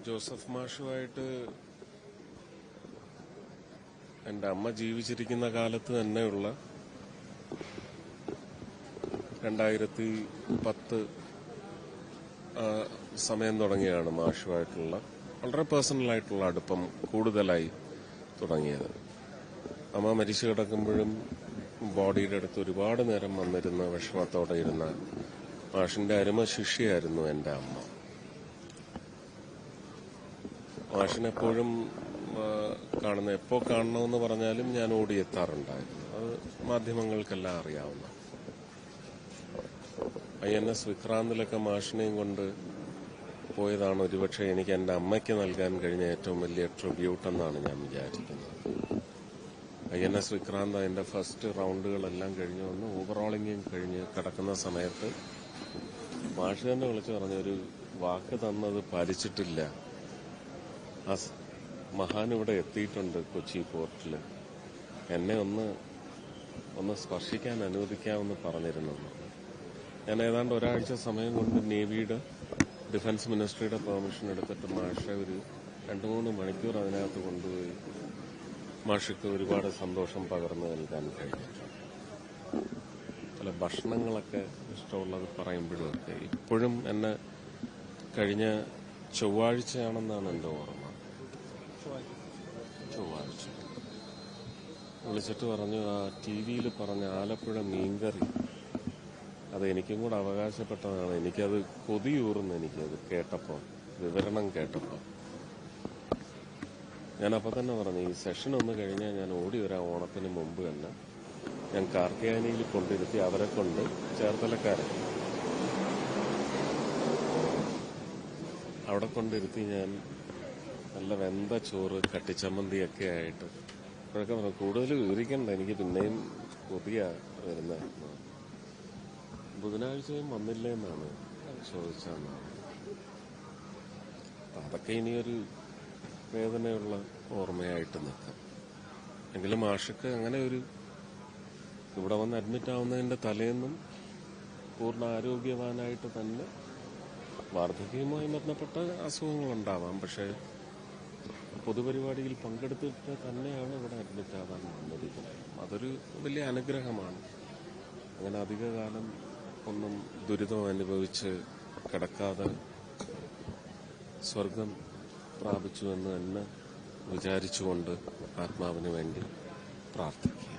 Joseph മാഷുമായിട്ട് എൻ്റെ അമ്മ ജീവിച്ചിരിക്കുന്ന കാലത്ത് തന്നെയുള്ള 2010 സമയം തുടങ്ങിയാണ് മാഷുമായിട്ടുള്ള വളരെ പേഴ്സണലായിട്ടുള്ള അടുപ്പം കൂടുതലായി തുടങ്ങിയത്. അമ്മ മരിച്ചു കിടക്കുമ്പോഴും ബോഡിയുടെ അടുത്ത് ഒരുപാട് നേരം വന്നിരുന്ന വിഷമത്തോടെ ഇരുന്ന മാഷിന്റെ അരുമ ശിഷ്യയായിരുന്നു എൻ്റെ അമ്മ. മാഷിനെപ്പോഴും എപ്പോൾ കാണണമെന്ന് പറഞ്ഞാലും ഞാൻ ഓടിയെത്താറുണ്ടായിരുന്നു. അത് മാധ്യമങ്ങൾക്കെല്ലാം അറിയാവുന്ന. INS വിക്രാന്തിലൊക്കെ മാഷിനെയും കൊണ്ട് പോയതാണ് ഒരുപക്ഷെ എനിക്ക് എൻ്റെ അമ്മയ്ക്ക് നൽകാൻ കഴിഞ്ഞ ഏറ്റവും വലിയ ട്രിബ്യൂട്ട് എന്നാണ് ഞാൻ വിചാരിക്കുന്നത്. INS വിക്രാന്ത് അതിന്റെ ഫസ്റ്റ് റൗണ്ടുകളെല്ലാം കഴിഞ്ഞു വന്ന് ഓവറോളിംഗും കഴിഞ്ഞ് കിടക്കുന്ന സമയത്ത് മാഷ് തന്നെ വിളിച്ചു പറഞ്ഞൊരു വാക്ക് തന്നത് പാലിച്ചിട്ടില്ല, ആ മഹാൻ ഇവിടെ എത്തിയിട്ടുണ്ട് കൊച്ചി പോർട്ടിൽ, എന്നെ ഒന്ന് സ്പർശിക്കാൻ അനുവദിക്കാമെന്ന് പറഞ്ഞിരുന്നു. ഞാൻ ഏതാണ്ട് ഒരാഴ്ച സമയം കൊണ്ട് നേവിയുടെ ഡിഫൻസ് മിനിസ്ട്രിയുടെ പെർമിഷൻ എടുത്തിട്ട് മാഷെ ഒരു 2-3 മണിക്കൂർ അതിനകത്ത് കൊണ്ടുപോയി മാഷിക്ക് ഒരുപാട് സന്തോഷം പകർന്നു നൽകാൻ കഴിഞ്ഞിട്ടുണ്ട്. പല ഭക്ഷണങ്ങളൊക്കെ ഇഷ്ടമുള്ളത് പറയുമ്പോഴൊക്കെ ഇപ്പോഴും എന്നെ കഴിഞ്ഞ ചൊവ്വാഴ്ചയാണെന്നാണ് എൻ്റെ ഓർമ്മ. ചൊവ്വാഴ്ച വിളിച്ചിട്ട് പറഞ്ഞു, ആ TV-യിൽ പറഞ്ഞ ആലപ്പുഴ മീൻകറി അത് എനിക്കും കൂടെ അവകാശപ്പെട്ടതാണ്. എനിക്കത് കൊതിയൂറുന്നു, എനിക്കത് കേട്ടപ്പോൾ, വിവരണം കേട്ടപ്പോൾ. ഞാനപ്പോൾ തന്നെ പറഞ്ഞു, ഈ സെഷൻ ഒന്ന് കഴിഞ്ഞാൽ ഞാൻ ഓടി വരാം. ഓണത്തിന് മുമ്പ് തന്നെ ഞാൻ കാർത്തിയാനിയിൽ കൊണ്ടിരുത്തി അവരെ കൊണ്ട് ചേർത്തലക്കാരെ അവിടെ കൊണ്ടിരുത്തി ഞാൻ നല്ല വെന്ത ചോറ് കട്ടിച്ചമ്മന്തിയൊക്കെ ആയിട്ട് അപ്പോഴൊക്കെ പറഞ്ഞു, കൂടുതൽ വിവരിക്കണ്ട, എനിക്ക് പിന്നെയും കൊതിയാ വരുന്നത്. ബുധനാഴ്ചയും വന്നില്ലേ എന്നാണ് ചോദിച്ചെന്നാണ്. അതൊക്കെ ഇനിയൊരു വേദനയുള്ള ഓർമ്മയായിട്ട് നിൽക്കാം. എങ്കിലും മാഷക്ക് അങ്ങനെ ഇവിടെ വന്ന് അഡ്മിറ്റ് ആവുന്നതിന്റെ തലേന്നും പൂർണ്ണ ആരോഗ്യവാനായിട്ട് തന്നെ, വാർദ്ധക്യവുമായി ബന്ധപ്പെട്ട അസുഖങ്ങളുണ്ടാവാം, പക്ഷേ പൊതുപരിപാടിയിൽ പങ്കെടുത്തിട്ട് തന്നെയാണ് ഇവിടെ അഡ്മിറ്റ് ആവാൻ വന്നിരിക്കുന്നത്. അതൊരു വലിയ അനുഗ്രഹമാണ്. അങ്ങനെ അധികകാലം ഒന്നും ദുരിതം അനുഭവിച്ച് കിടക്കാതെ സ്വർഗം പ്രാപിച്ചു എന്ന് തന്നെ വിചാരിച്ചുകൊണ്ട് ആത്മാവിന് വേണ്ടി പ്രാർത്ഥിക്കുക.